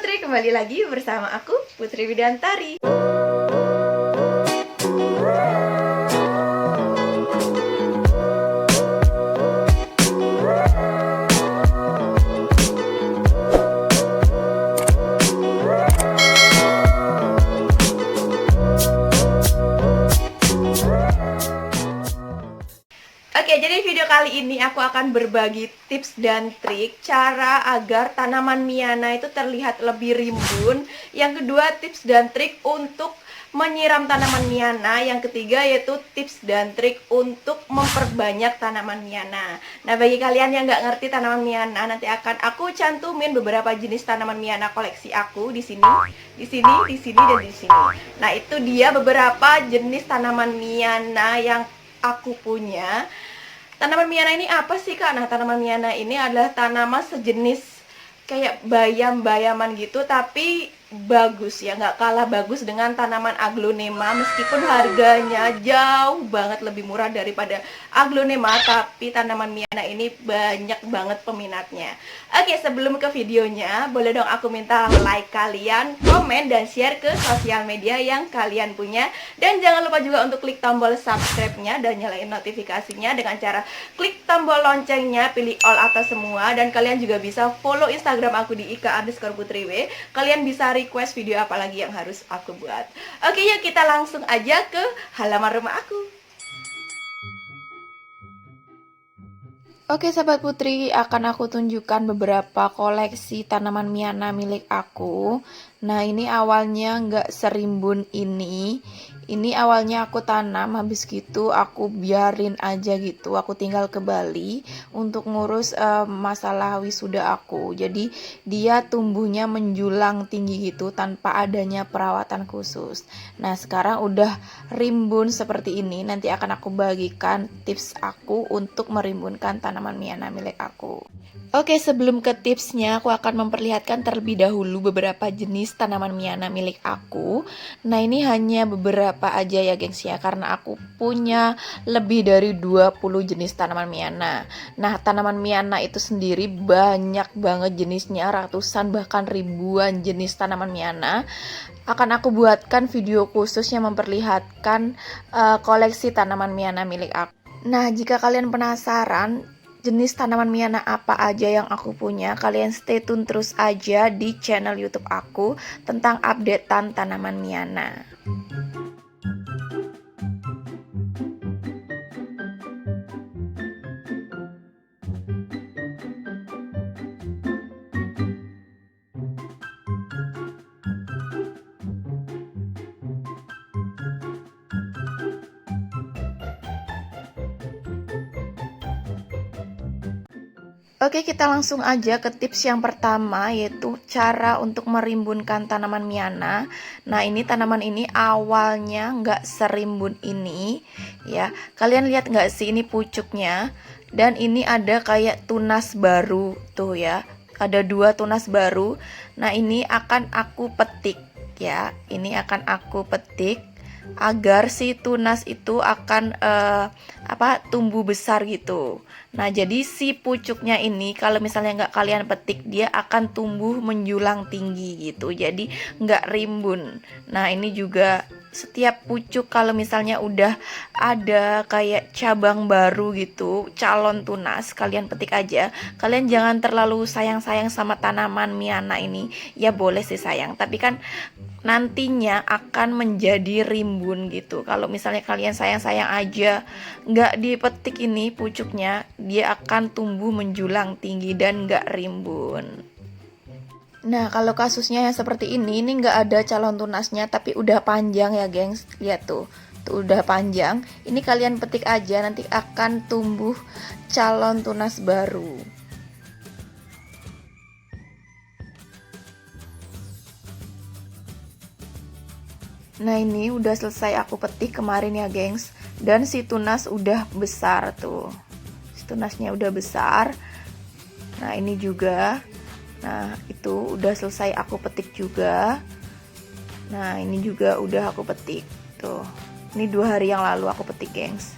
Putri, kembali lagi bersama aku, Putri Widiantari. Oke, jadi video kali ini aku akan berbagi tips dan trik cara agar tanaman Miana itu terlihat lebih rimbun. Yang kedua, tips dan trik untuk menyiram tanaman Miana. Yang ketiga yaitu tips dan trik untuk memperbanyak tanaman Miana. Nah, bagi kalian yang nggak ngerti tanaman Miana, nanti akan aku cantumin beberapa jenis tanaman Miana koleksi aku di sini, di sini, di sini, dan di sini. Nah, itu dia beberapa jenis tanaman Miana yang aku punya. Tanaman Miana ini apa sih, Kak? Nah, tanaman Miana ini adalah tanaman sejenis kayak bayam-bayaman gitu, tapi bagus ya, nggak kalah bagus dengan tanaman aglonema. Meskipun harganya jauh banget lebih murah daripada aglonema, tapi tanaman Miana ini banyak banget peminatnya. Oke, sebelum ke videonya, boleh dong aku minta like kalian, komen, dan share ke sosial media yang kalian punya. Dan jangan lupa juga untuk klik tombol subscribe-nya dan nyalain notifikasinya dengan cara klik tombol loncengnya, pilih all atau semua. Dan kalian juga bisa follow Instagram aku di ika_putriw. Kalian bisa request video apa lagi yang harus aku buat. Oke, yuk kita langsung aja ke halaman rumah aku. Oke sahabat Putri, akan aku tunjukkan beberapa koleksi tanaman Miana milik aku. Nah, ini awalnya nggak serimbun ini. Ini awalnya aku tanam, habis gitu aku biarin aja gitu. Aku tinggal ke Bali untuk ngurus masalah wisuda aku. Jadi dia tumbuhnya menjulang tinggi gitu tanpa adanya perawatan khusus. Nah, sekarang udah rimbun seperti ini. Nanti akan aku bagikan tips aku untuk merimbunkan tanaman Miana milik aku. Oke, sebelum ke tipsnya, aku akan memperlihatkan terlebih dahulu beberapa jenis tanaman Miana milik aku. Nah, ini hanya beberapa aja ya gengs ya, karena aku punya lebih dari 20 jenis tanaman Miana. Nah, tanaman Miana itu sendiri banyak banget jenisnya, ratusan bahkan ribuan jenis tanaman Miana. Akan aku buatkan video khusus yang memperlihatkan koleksi tanaman Miana milik aku. Nah, jika kalian penasaran jenis tanaman Miana apa aja yang aku punya, kalian stay tune terus aja di channel YouTube aku tentang updatean tanaman Miana. Oke, kita langsung aja ke tips yang pertama, yaitu cara untuk merimbunkan tanaman Miana. Nah, ini tanaman ini awalnya nggak serimbun ini ya. Kalian lihat nggak sih, ini pucuknya, dan ini ada kayak tunas baru tuh ya. Ada 2 tunas baru. Nah, ini akan aku petik ya. Ini akan aku petik agar si tunas itu akan tumbuh besar gitu. Nah, jadi si pucuknya ini kalau misalnya nggak kalian petik, dia akan tumbuh menjulang tinggi gitu, jadi nggak rimbun. Nah, ini juga setiap pucuk kalau misalnya udah ada kayak cabang baru gitu, calon tunas, kalian petik aja. Kalian jangan terlalu sayang-sayang sama tanaman Miana ini. Ya boleh sih sayang, tapi kan nantinya akan menjadi rimbun gitu. Kalau misalnya kalian sayang-sayang aja nggak dipetik ini pucuknya, dia akan tumbuh menjulang tinggi dan nggak rimbun. Nah, kalau kasusnya yang seperti ini nggak ada calon tunasnya tapi udah panjang ya gengs. Lihat tuh udah panjang. Ini kalian petik aja, nanti akan tumbuh calon tunas baru. Nah, ini udah selesai aku petik kemarin ya gengs. Dan si tunas udah besar tuh. Si tunasnya udah besar. Nah, ini juga. Nah, itu udah selesai aku petik juga. Nah, ini juga udah aku petik. Tuh. Ini 2 hari yang lalu aku petik gengs.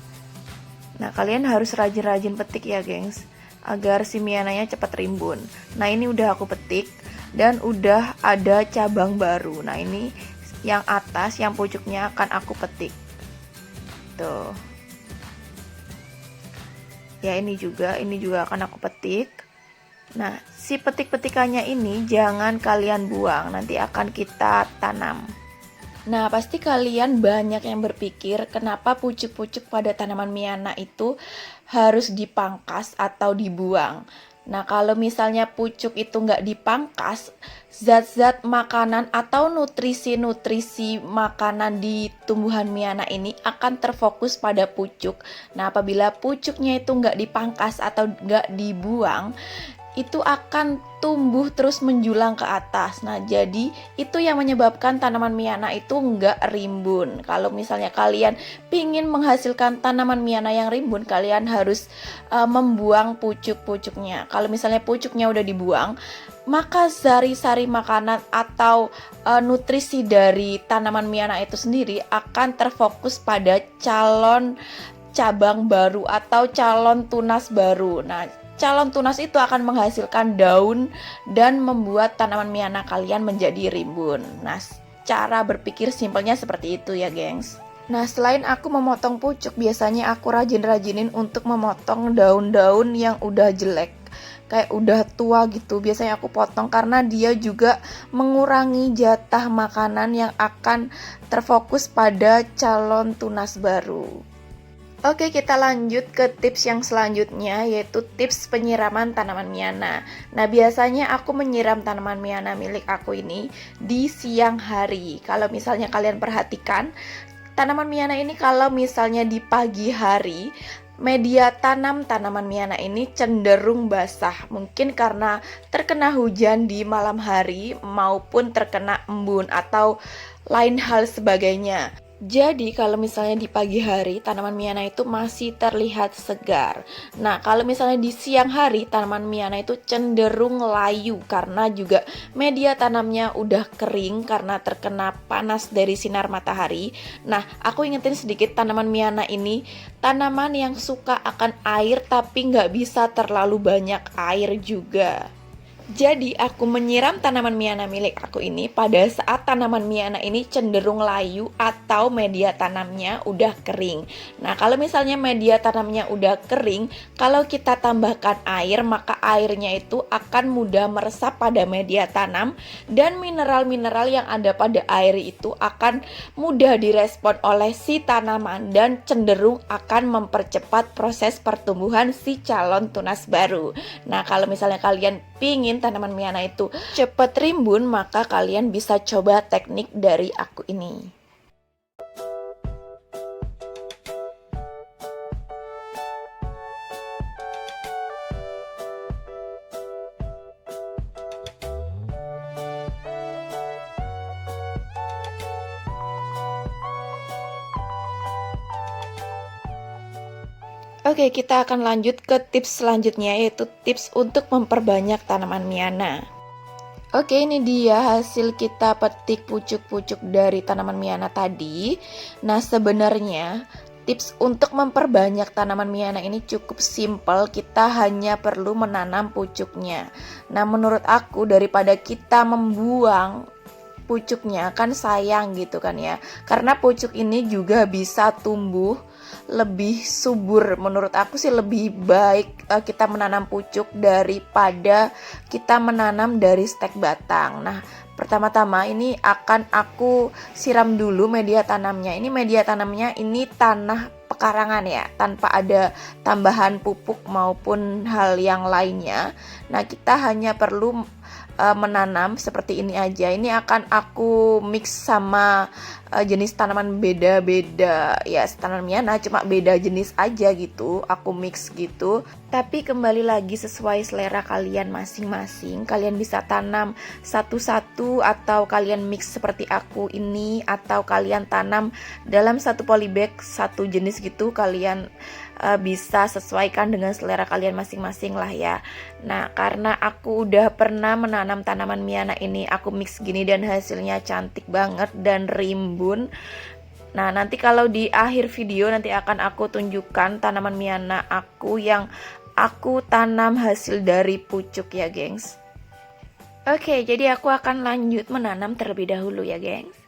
Nah, kalian harus rajin-rajin petik ya gengs, agar si Miananya cepat rimbun. Nah, ini udah aku petik. dan udah ada cabang baru. Nah, ini yang atas, yang pucuknya akan aku petik. Tuh. Ya, ini juga akan aku petik. Nah, si petik-petikannya ini jangan kalian buang, nanti akan kita tanam. Nah, pasti kalian banyak yang berpikir kenapa pucuk-pucuk pada tanaman Miana itu harus dipangkas atau dibuang. Nah, kalau misalnya pucuk itu nggak dipangkas, zat-zat makanan atau nutrisi-nutrisi makanan di tumbuhan Miana ini akan terfokus pada pucuk. Nah, apabila pucuknya itu nggak dipangkas atau nggak dibuang, itu akan tumbuh terus menjulang ke atas. Nah, jadi itu yang menyebabkan tanaman Miana itu nggak rimbun. Kalau misalnya kalian pingin menghasilkan tanaman Miana yang rimbun, kalian harus membuang pucuk-pucuknya. Kalau misalnya pucuknya udah dibuang, maka sari-sari makanan atau nutrisi dari tanaman Miana itu sendiri akan terfokus pada calon cabang baru atau calon tunas baru. Nah, calon tunas itu akan menghasilkan daun dan membuat tanaman Miana kalian menjadi rimbun. Nah, cara berpikir simpelnya seperti itu ya, gengs. Nah, selain aku memotong pucuk, biasanya aku rajin-rajinin untuk memotong daun-daun yang udah jelek, kayak udah tua gitu. Biasanya aku potong karena dia juga mengurangi jatah makanan yang akan terfokus pada calon tunas baru. Oke, kita lanjut ke tips yang selanjutnya, yaitu tips penyiraman tanaman Miana. Nah, biasanya aku menyiram tanaman Miana milik aku ini di siang hari. Kalau misalnya kalian perhatikan, tanaman Miana ini kalau misalnya di pagi hari, media tanam tanaman Miana ini cenderung basah. Mungkin karena terkena hujan di malam hari maupun terkena embun atau lain hal sebagainya. Jadi kalau misalnya di pagi hari tanaman Miana itu masih terlihat segar. Nah, kalau misalnya di siang hari tanaman Miana itu cenderung layu karena juga media tanamnya udah kering karena terkena panas dari sinar matahari. Nah, aku ingetin sedikit, tanaman Miana ini tanaman yang suka akan air tapi nggak bisa terlalu banyak air juga. Jadi aku menyiram tanaman Miana milik aku ini pada saat tanaman Miana ini cenderung layu atau media tanamnya udah kering. Nah, kalau misalnya media tanamnya udah kering, kalau kita tambahkan air, maka airnya itu akan mudah meresap pada media tanam dan mineral-mineral yang ada pada air itu akan mudah direspon oleh si tanaman dan cenderung akan mempercepat proses pertumbuhan si calon tunas baru. Nah, kalau misalnya kalian pingin tanaman Miana itu cepat rimbun, maka kalian bisa coba teknik dari aku ini. Oke, kita akan lanjut ke tips selanjutnya, yaitu tips untuk memperbanyak tanaman Miana. Oke, ini dia hasil kita petik pucuk-pucuk dari tanaman Miana tadi. Nah, sebenarnya tips untuk memperbanyak tanaman Miana ini cukup simpel. Kita hanya perlu menanam pucuknya. Nah, menurut aku daripada kita membuang pucuknya, kan sayang gitu kan ya. Karena pucuk ini juga bisa tumbuh lebih subur. Menurut aku sih lebih baik kita menanam pucuk daripada kita menanam dari stek batang. Nah, pertama-tama ini akan aku siram dulu media tanamnya. Ini media tanamnya ini tanah pekarangan ya, tanpa ada tambahan pupuk maupun hal yang lainnya. Nah, kita hanya perlu menanam seperti ini aja. Ini akan aku mix sama jenis tanaman beda-beda ya, tanaman Miana cuma beda jenis aja gitu, aku mix gitu. Tapi kembali lagi sesuai selera kalian masing-masing. Kalian bisa tanam satu-satu atau kalian mix seperti aku ini, atau kalian tanam dalam satu polybag satu jenis gitu. Kalian bisa sesuaikan dengan selera kalian masing-masing lah ya. Nah, karena aku udah pernah menanam tanaman Miana ini, aku mix gini dan hasilnya cantik banget dan rimbun. Nah, nanti kalau di akhir video nanti akan aku tunjukkan tanaman Miana aku yang aku tanam hasil dari pucuk ya, gengs. Oke, jadi aku akan lanjut menanam terlebih dahulu ya, gengs.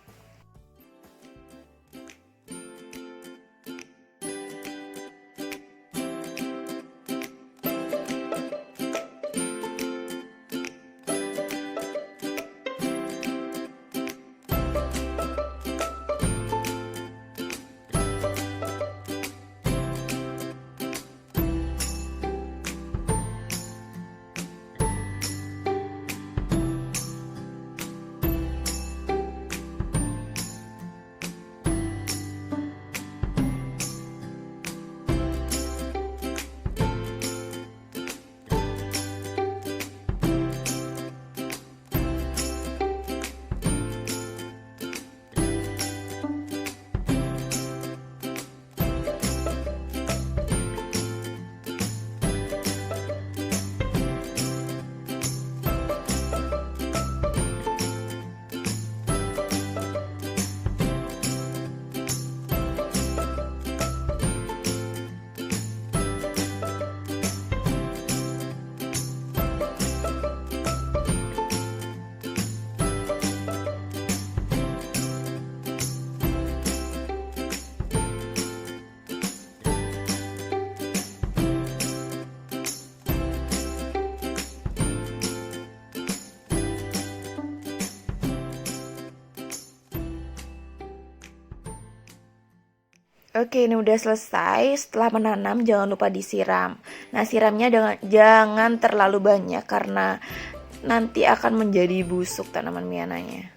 Oke, ini udah selesai. Setelah menanam, jangan lupa disiram. Nah, siramnya jangan terlalu banyak karena nanti akan menjadi busuk tanaman miananya.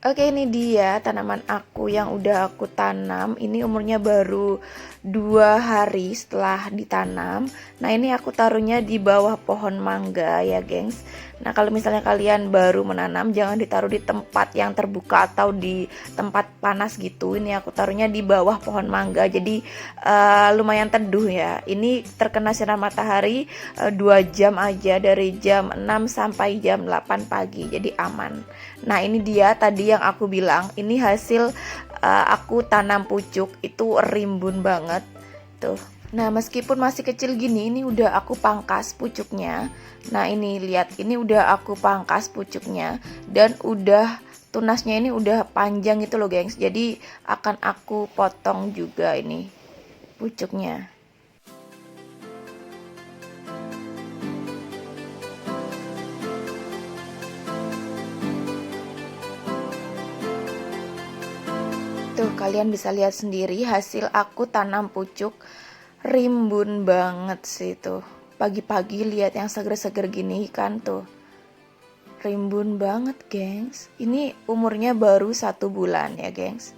Oke, ini dia tanaman aku yang udah aku tanam. Ini umurnya baru 2 hari setelah ditanam. Nah, ini aku taruhnya di bawah pohon mangga ya, gengs. Nah, kalau misalnya kalian baru menanam, jangan ditaruh di tempat yang terbuka atau di tempat panas gitu. Ini aku taruhnya di bawah pohon mangga, jadi lumayan teduh ya. Ini terkena sinar matahari 2 jam aja, dari jam 6 sampai jam 8 pagi, jadi aman. Nah, ini dia tadi yang aku bilang, ini hasil aku tanam pucuk, itu rimbun banget tuh. Nah, meskipun masih kecil gini, ini udah aku pangkas pucuknya. Nah, ini lihat, ini udah aku pangkas pucuknya dan udah tunasnya ini udah panjang gitu loh, gengs. Jadi akan aku potong juga ini pucuknya. Tuh, kalian bisa lihat sendiri hasil aku tanam pucuk, rimbun banget sih tuh. Pagi-pagi lihat yang seger-seger gini kan tuh. Rimbun banget, gengs. Ini umurnya baru 1 bulan ya, gengs.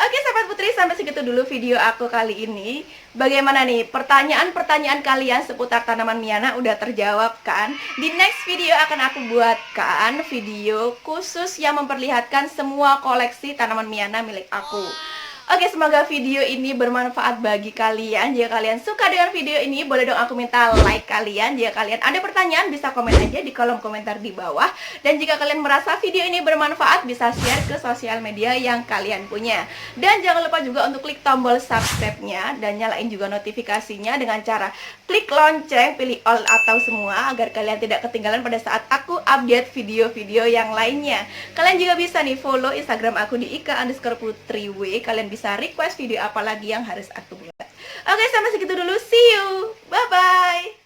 Oke sahabat Putri, sampai segitu dulu video aku kali ini. Bagaimana nih, pertanyaan-pertanyaan kalian seputar tanaman Miana udah terjawab kan? Di next video akan aku buatkan video khusus yang memperlihatkan semua koleksi tanaman Miana milik aku. Oke, semoga video ini bermanfaat bagi kalian. Jika kalian suka dengan video ini, boleh dong aku minta like kalian. Jika kalian ada pertanyaan, bisa komen aja di kolom komentar di bawah. Dan jika kalian merasa video ini bermanfaat, bisa share ke sosial media yang kalian punya. Dan jangan lupa juga untuk klik tombol subscribe-nya dan nyalain juga notifikasinya dengan cara klik lonceng, pilih all atau semua, agar kalian tidak ketinggalan pada saat aku update video-video yang lainnya. Kalian juga bisa nih follow Instagram aku di ika_putriw. Kalian bisa request video apa lagi yang harus aku buat. Oke, sampai segitu dulu. See you. Bye-bye.